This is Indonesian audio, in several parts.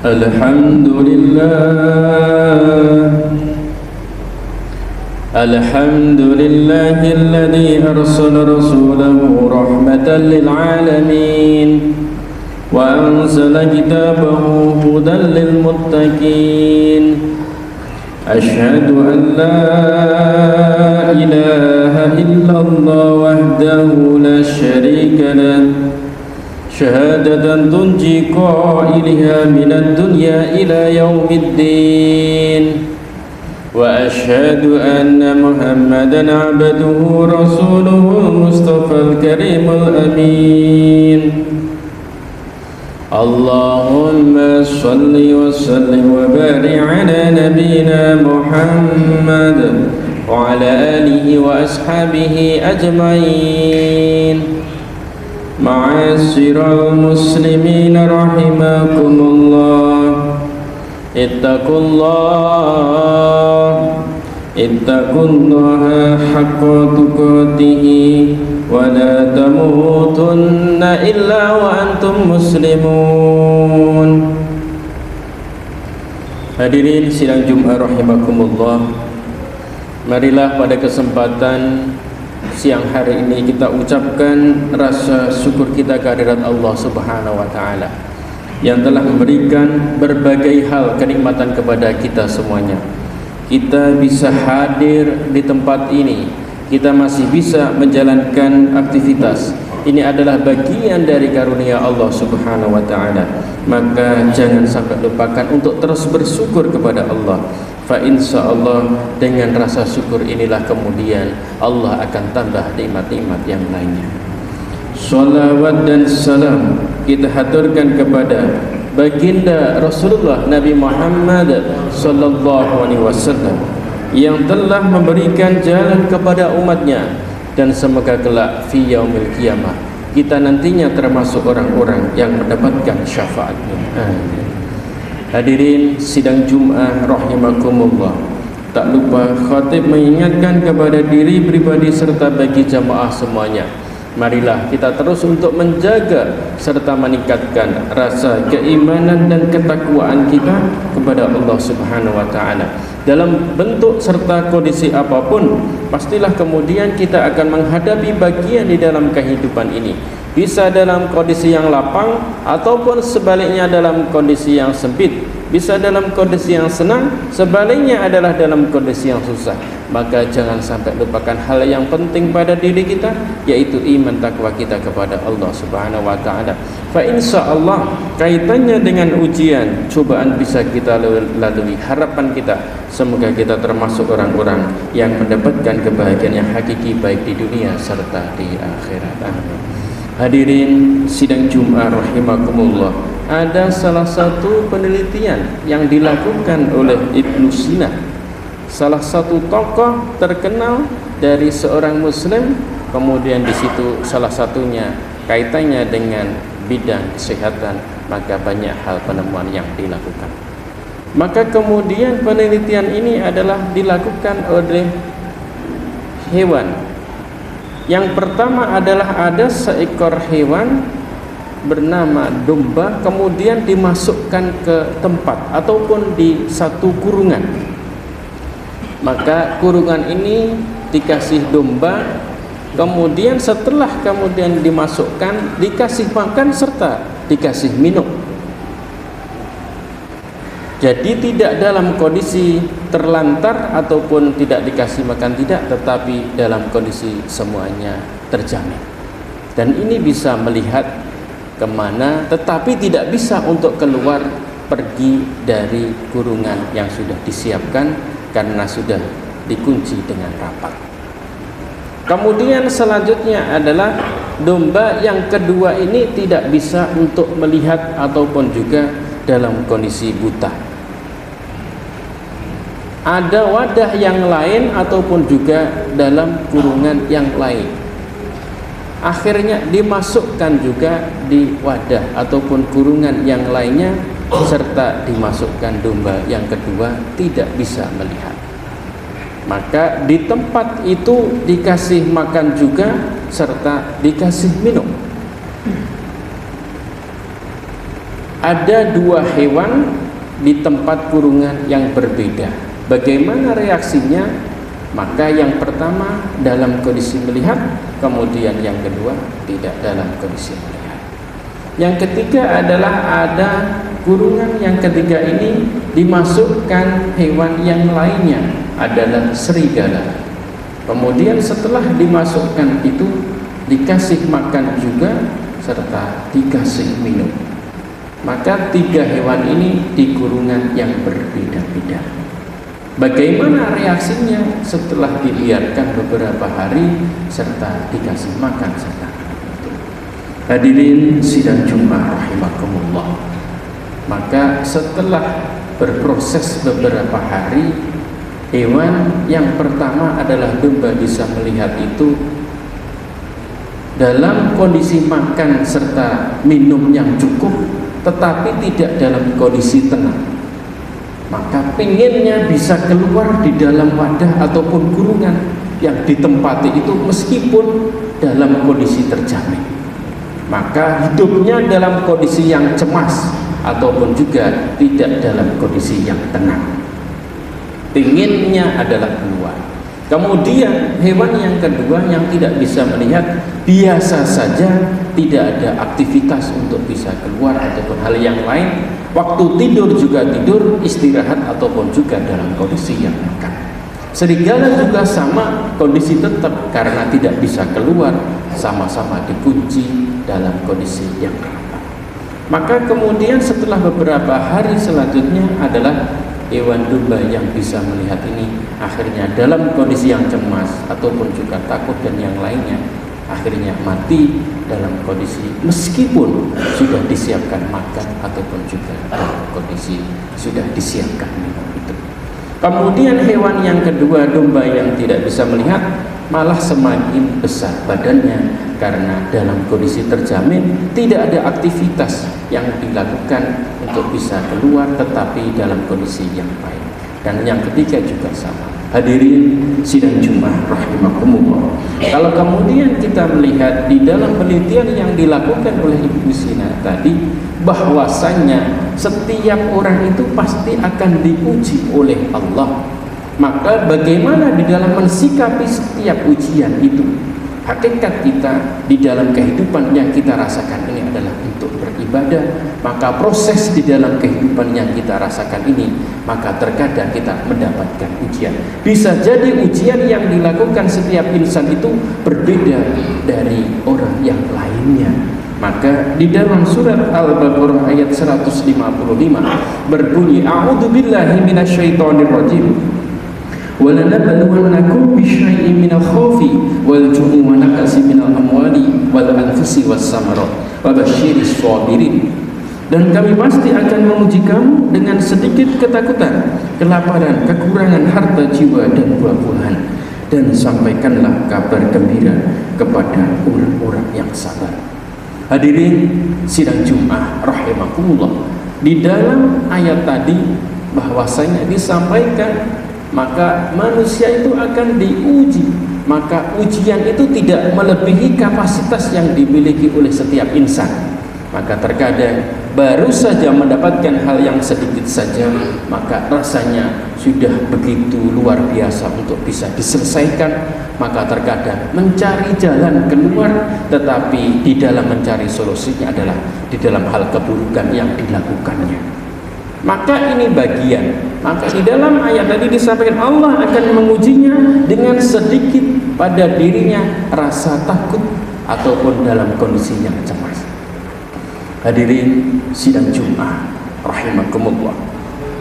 الحمد لله الحمد لله الذي أرسل رسوله رحمة للعالمين وأنزل كتابه هدى للمتقين أشهد أن لا إله إلا الله وحده لا شريك له شهادة تنجي قائلها من الدنيا إلى يوم الدين وأشهد أن محمدا عبده رسوله المصطفى الكريم الأمين اللهم صل وسلم وبارك على نبينا محمد وعلى آله وأصحابه أجمعين معاشر المسلمين رحمكم الله اتقوا الله حق تقاته ولا تموتن إلا وأنتم مسلمون. Hadirin sidang Jumat rahimakumullah, marilah pada kesempatan siang hari ini kita ucapkan rasa syukur kita kehadirat Allah Subhanahu wa taala yang telah memberikan berbagai hal kenikmatan kepada kita semuanya. Kita bisa hadir di tempat ini, kita masih bisa menjalankan aktivitas. Ini adalah bagian dari karunia Allah Subhanahu wa taala. Maka jangan sampai lupakan untuk terus bersyukur kepada Allah. Fa insyaallah dengan rasa syukur inilah kemudian Allah akan tambah nikmat-nikmat yang lainnya. Shalawat dan salam kita haturkan kepada baginda Rasulullah Nabi Muhammad sallallahu alaihi wasallam yang telah memberikan jalan kepada umatnya, dan semoga kelak fi yaumil qiyamah kita nantinya termasuk orang-orang yang mendapatkan syafaatnya. Amin. Hadirin sidang Jumat rahimakumullah, tak lupa khatib mengingatkan kepada diri pribadi serta bagi jamaah semuanya, marilah kita terus untuk menjaga serta meningkatkan rasa keimanan dan ketakwaan kita kepada Allah Subhanahu wa taala. Dalam bentuk serta kondisi apapun, pastilah kemudian kita akan menghadapi bagian di dalam kehidupan ini, bisa dalam kondisi yang lapang ataupun sebaliknya dalam kondisi yang sempit, bisa dalam kondisi yang senang, sebaliknya adalah dalam kondisi yang susah. Maka jangan sampai lupakan hal yang penting pada diri kita, yaitu iman takwa kita kepada Allah Subhanahu wa taala. Fa insyaallah kaitannya dengan ujian, cobaan bisa kita lalui. Harapan kita semoga kita termasuk orang-orang yang mendapatkan kebahagiaan yang hakiki baik di dunia serta di akhirat. Amin. Hadirin sidang Jumat rahimakumullah, ada salah satu penelitian yang dilakukan oleh Ibnu Sina, salah satu tokoh terkenal dari seorang muslim. Kemudian di situ salah satunya kaitannya dengan bidang kesehatan, maka banyak hal penemuan yang dilakukan. Maka kemudian penelitian ini adalah dilakukan oleh hewan. Yang pertama adalah ada seekor hewan bernama domba, kemudian dimasukkan ke tempat ataupun di satu kurungan. Maka kurungan ini dikasih domba, kemudian setelah kemudian dimasukkan, dikasih makan serta dikasih minum. Jadi tidak dalam kondisi terlantar ataupun tidak dikasih makan, tidak, tetapi dalam kondisi semuanya terjamin. Dan ini bisa melihat kemana, tetapi tidak bisa untuk keluar pergi dari kurungan yang sudah disiapkan karena sudah dikunci dengan rapat. Kemudian selanjutnya adalah domba yang kedua ini tidak bisa untuk melihat ataupun juga dalam kondisi buta. Ada wadah yang lain ataupun juga dalam kurungan yang lain. Akhirnya dimasukkan juga di wadah ataupun kurungan yang lainnya, serta dimasukkan domba yang kedua tidak bisa melihat. Maka di tempat itu dikasih makan juga serta dikasih minum. ada dua hewan di tempat kurungan yang berbeda. Bagaimana reaksinya? Maka yang pertama dalam kondisi melihat, kemudian yang kedua tidak dalam kondisi melihat. Yang ketiga adalah ada kurungan yang ketiga ini dimasukkan hewan yang lainnya adalah serigala. Kemudian setelah dimasukkan itu dikasih makan juga serta dikasih minum. Maka tiga hewan ini di kurungan yang berbeda-beda. Bagaimana reaksinya setelah dibiarkan beberapa hari serta dikasih makan serta itu? Hadirin sidang Jumat rahimakumullah. Maka setelah berproses beberapa hari, hewan yang pertama adalah domba bisa melihat itu dalam kondisi makan serta minum yang cukup, tetapi tidak dalam kondisi tenang. Maka pinginnya bisa keluar di dalam wadah ataupun kurungan yang ditempati itu meskipun dalam kondisi terjamin. Maka hidupnya dalam kondisi yang cemas ataupun juga tidak dalam kondisi yang tenang. Pinginnya adalah keluar. Kemudian hewan yang kedua yang tidak bisa melihat, biasa saja, tidak ada aktivitas untuk bisa keluar ataupun hal yang lain. Waktu tidur juga tidur, istirahat ataupun juga dalam kondisi yang makan. Serigala juga sama, kondisi tetap karena tidak bisa keluar, sama-sama dikunci dalam kondisi yang rapat. Maka kemudian setelah beberapa hari selanjutnya adalah hewan domba yang bisa melihat ini akhirnya dalam kondisi yang cemas ataupun juga takut dan yang lainnya, akhirnya mati dalam kondisi meskipun sudah disiapkan makan ataupun juga dalam kondisi sudah disiapkan minum itu. Kemudian hewan yang kedua, domba yang tidak bisa melihat, malah semakin besar badannya karena dalam kondisi terjamin tidak ada aktivitas yang dilakukan untuk bisa keluar tetapi dalam kondisi yang baik. Dan yang ketiga juga sama. Hadirin sidang Jumat rahimakumullah. Kalau kemudian kita melihat di dalam penelitian yang dilakukan oleh Ibnu Sina tadi, bahwasanya setiap orang itu pasti akan diuji oleh Allah. Maka bagaimana di dalam mensikapi setiap ujian itu? Hakikat kita di dalam kehidupan yang kita rasakan ini adalah untuk beribadah. Maka proses di dalam kehidupan yang kita rasakan ini, maka terkadang kita mendapatkan ujian. Bisa jadi ujian yang dilakukan setiap insan itu berbeda dari orang yang lainnya. Maka di dalam surat Al-Baqarah ayat 155 berbunyi, A'udzubillahi minasyaitonirrajim. وَلَنَبْلُوَنَّكُمْ بِشَيْءٍ مِنَ الْخَوْفِ وَالْجُوعِ وَنَقْصٍ مِنَ الْأَمْوَالِ وَالْأَنْفُسِ وَالثَّمَرَاتِ وَبَشِّرِ الصَّابِرِينَ. Dan kami pasti akan menguji kamu dengan sedikit ketakutan, kelaparan, kekurangan harta jiwa dan buah-buahan, dan sampaikanlah kabar gembira kepada orang-orang yang sabar. Hadirin sidang Jumat rahimakumullah. Di dalam ayat tadi bahwasanya disampaikan maka manusia itu akan diuji. Maka ujian itu tidak melebihi kapasitas yang dimiliki oleh setiap insan. Maka terkadang baru saja mendapatkan hal yang sedikit saja, maka rasanya sudah begitu luar biasa untuk bisa diselesaikan. Maka terkadang mencari jalan keluar, tetapi di dalam mencari solusinya adalah di dalam hal keburukan yang dilakukannya. Maka ini bagian. Maka di dalam ayat tadi disampaikan Allah akan mengujinya dengan sedikit pada dirinya rasa takut ataupun dalam kondisi yang cemas. Hadirin sidang Jumat rahimakumullah.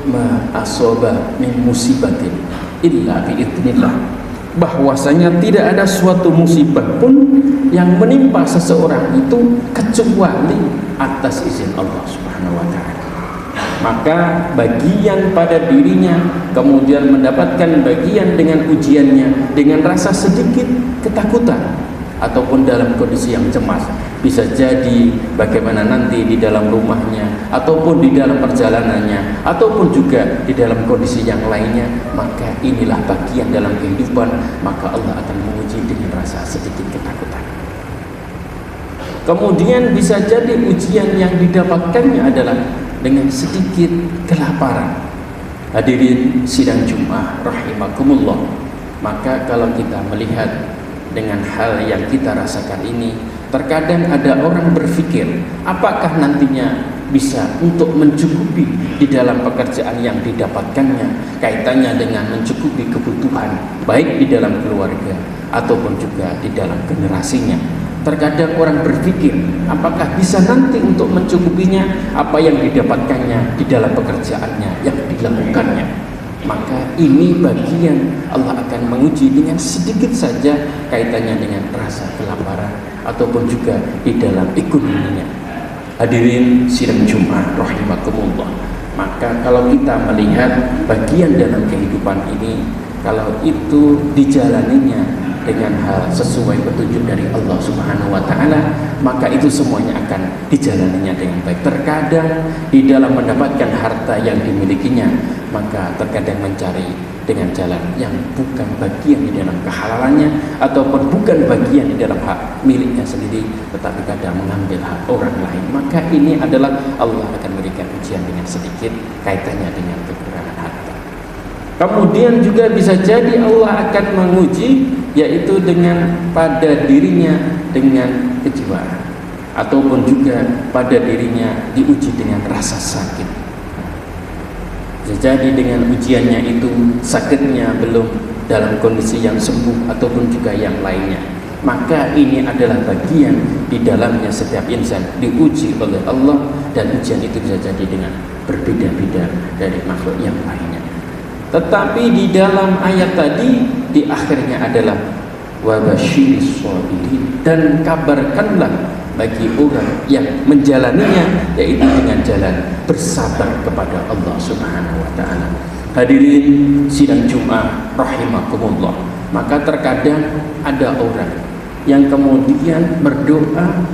Ma asoba min musibatin illa biidznillah. Bahwasanya tidak ada suatu musibah pun yang menimpa seseorang itu kecuali atas izin Allah Subhanahu wa taala. Maka bagian pada dirinya kemudian mendapatkan bagian dengan ujiannya dengan rasa sedikit ketakutan ataupun dalam kondisi yang cemas. Bisa jadi bagaimana nanti di dalam rumahnya ataupun di dalam perjalanannya ataupun juga di dalam kondisi yang lainnya. Maka inilah bagian dalam kehidupan. Maka Allah akan menguji dengan rasa sedikit ketakutan. Kemudian bisa jadi ujian yang didapatkannya adalah dengan sedikit kelaparan. Hadirin sidang Jumat rahimakumullah, maka kalau kita melihat dengan hal yang kita rasakan ini, terkadang ada orang berpikir apakah nantinya bisa untuk mencukupi di dalam pekerjaan yang didapatkannya, kaitannya dengan mencukupi kebutuhan baik di dalam keluarga ataupun juga di dalam generasinya. Terkadang orang berpikir apakah bisa nanti untuk mencukupinya apa yang didapatkannya di dalam pekerjaannya yang dilakukannya. Maka ini bagian Allah akan menguji dengan sedikit saja kaitannya dengan rasa kelaparan ataupun juga di dalam ekonominya. Hadirin sidang Jumat rahimakumullah, maka kalau kita melihat bagian dalam kehidupan ini, kalau itu dijalaninya dengan hal sesuai petunjuk dari Allah Subhanahu wa taala, maka itu semuanya akan dijalaninya dengan baik. Terkadang di dalam mendapatkan harta yang dimilikinya, maka terkadang mencari dengan jalan yang bukan bagian di dalam kehalalannya ataupun bukan bagian di dalam hak miliknya sendiri, tetapi kadang mengambil hak orang lain. Maka ini adalah Allah akan berikan ujian dengan sedikit kaitannya dengan kekurangan harta. Kemudian juga bisa jadi Allah akan menguji, yaitu dengan pada dirinya dengan kejiwaan, ataupun juga pada dirinya diuji dengan rasa sakit. Bisa jadi dengan ujiannya itu sakitnya belum dalam kondisi yang sembuh ataupun juga yang lainnya. Maka ini adalah bagian di dalamnya setiap insan diuji oleh Allah, dan ujian itu bisa jadi dengan berbeda-beda dari makhluk yang lainnya. Tetapi di dalam ayat tadi di akhirnya adalah wabasyiris shabirin, dan kabarkanlah bagi orang yang menjalaninya, yaitu dengan jalan bersabar kepada Allah Subhanahu wa taala. Hadirin sidang Jumat rahimakumullah, maka terkadang ada orang yang kemudian berdoa,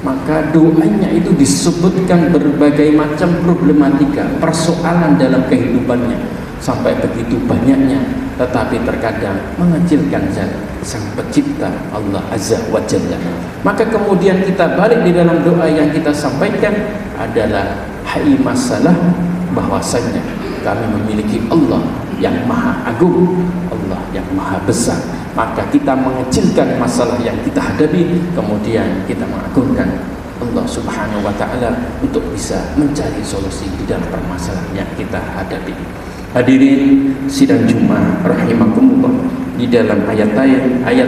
maka doanya itu disebutkan berbagai macam problematika, persoalan dalam kehidupannya sampai begitu banyaknya, tetapi terkadang mengecilkan zat sang pencipta Allah Azza wa Jalla. Maka kemudian kita balik di dalam doa yang kita sampaikan adalah hai masalah bahwasanya kami memiliki Allah yang maha agung, Allah yang maha besar. Maka kita mengecilkan masalah yang kita hadapi, kemudian kita mengagungkan Allah Subhanahu wa taala untuk bisa mencari solusi di dalam permasalahan yang kita hadapi. Hadirin sidang Jumat rahimakumullah, di dalam ayat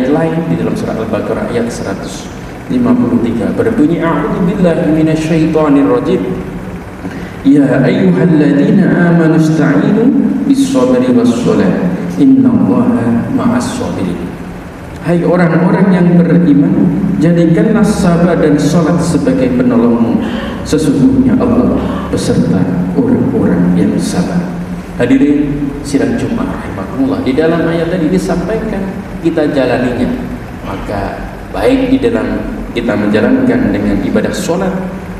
lain di dalam surah Al-Baqarah ayat 153 berbunyi a'udzubillahi minasyaitonir rajim. Ya ayyuhalladzina amanu ista'inu bis-sabri was-shalah innallaha ma'as-sabirin. Hai orang-orang yang beriman, jadikanlah sabar dan salat sebagai penolongmu, sesungguhnya Allah beserta orang-orang yang sabar. Hadirin sidang Jumat rahimakumullah, di dalam ayat tadi disampaikan kita jalaninya, maka baik di dalam kita menjalankan dengan ibadah salat,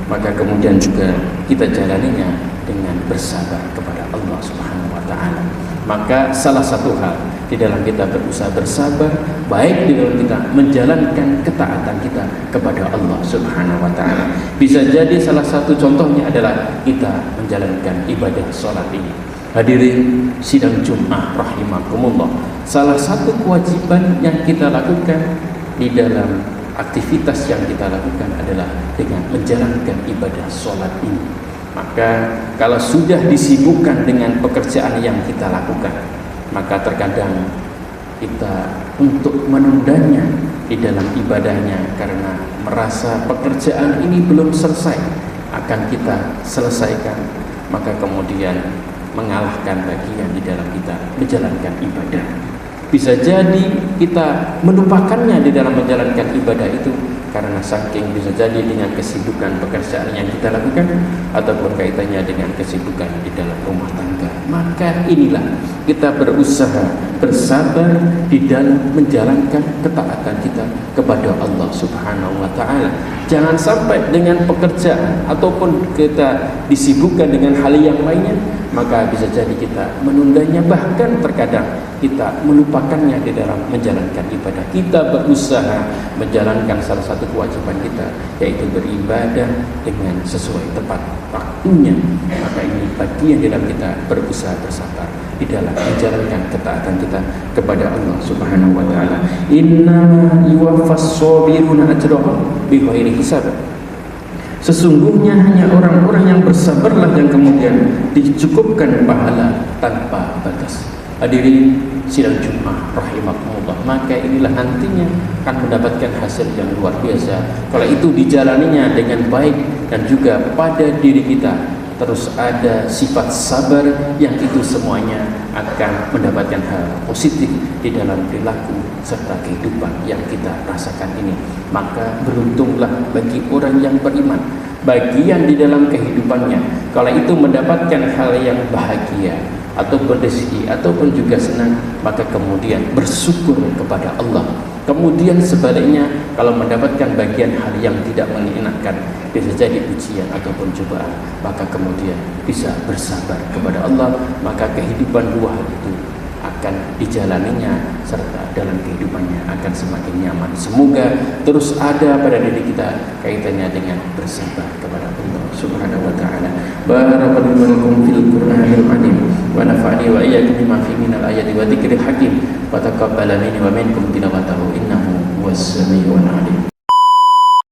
maka kemudian juga kita jalaninya dengan bersabar kepada Allah Subhanahu wa taala. Maka salah satu hal di dalam kita berusaha bersabar, baik di dalam kita menjalankan ketaatan kita kepada Allah Subhanahu wa taala. Bisa jadi salah satu contohnya adalah kita menjalankan ibadah salat ini. Hadirin sidang Jumat rahimakumullah, salah satu kewajiban yang kita lakukan di dalam aktivitas yang kita lakukan adalah dengan menjalankan ibadah salat ini. Maka kalau sudah disibukkan dengan pekerjaan yang kita lakukan, maka terkadang kita untuk menundanya di dalam ibadahnya karena merasa pekerjaan ini belum selesai, akan kita selesaikan, maka kemudian mengalahkan bagian di dalam kita menjalankan ibadah. Bisa jadi kita melupakannya di dalam menjalankan ibadah itu karena saking bisa jadi dengan kesibukan pekerjaan yang kita lakukan ataupun kaitannya dengan kesibukan di dalam rumah tangga. Maka inilah kita berusaha bersabar di dalam menjalankan ketaatan kita kepada Allah Subhanahu wa taala. Jangan sampai dengan pekerjaan ataupun kita disibukkan dengan hal yang lainnya, maka bisa jadi kita menundanya, bahkan terkadang kita melupakannya di dalam menjalankan ibadah. Kita berusaha menjalankan salah satu kewajiban kita, yaitu beribadah dengan sesuai tepat waktunya. Maka ini bagian di dalam kita berusaha bersabar di dalam menjalankan ketaatan kita kepada Allah Subhanahu wa taala. Innama yuwaffas sabiruna ajrahum bighairi hisab. Sesungguhnya hanya orang-orang yang bersabarlah yang kemudian dicukupkan pahala tanpa batas. Hadirin sidang Jumat rahimakumullah, maka inilah nantinya akan mendapatkan hasil yang luar biasa kalau itu dijalaninya dengan baik, dan juga pada diri kita terus ada sifat sabar, yang itu semuanya akan mendapatkan hal positif di dalam perilaku serta kehidupan yang kita rasakan ini. Maka beruntunglah bagi orang yang beriman, bagian di dalam kehidupannya kalau itu mendapatkan hal yang bahagia ataupun rezeki ataupun juga senang, maka kemudian bersyukur kepada Allah. Kemudian sebaliknya, kalau mendapatkan bagian hal yang tidak mengenakan, bisa jadi ujian ataupun cobaan, maka kemudian bisa bersabar kepada Allah, maka kehidupan dua hal itu akan dijalaninya serta dalam kehidupannya akan semakin nyaman. Semoga terus ada pada diri kita kaitannya dengan bersabar kepada Allah Subhanahu wa taala. Barakallahu lakum fil Qur'anil azim wa nafa'ani wa iyyakum bima fihi minal ayati wa dzikril hakim wa taqabbala minni wa minkum tilawatahu innahu huwas samiul alim.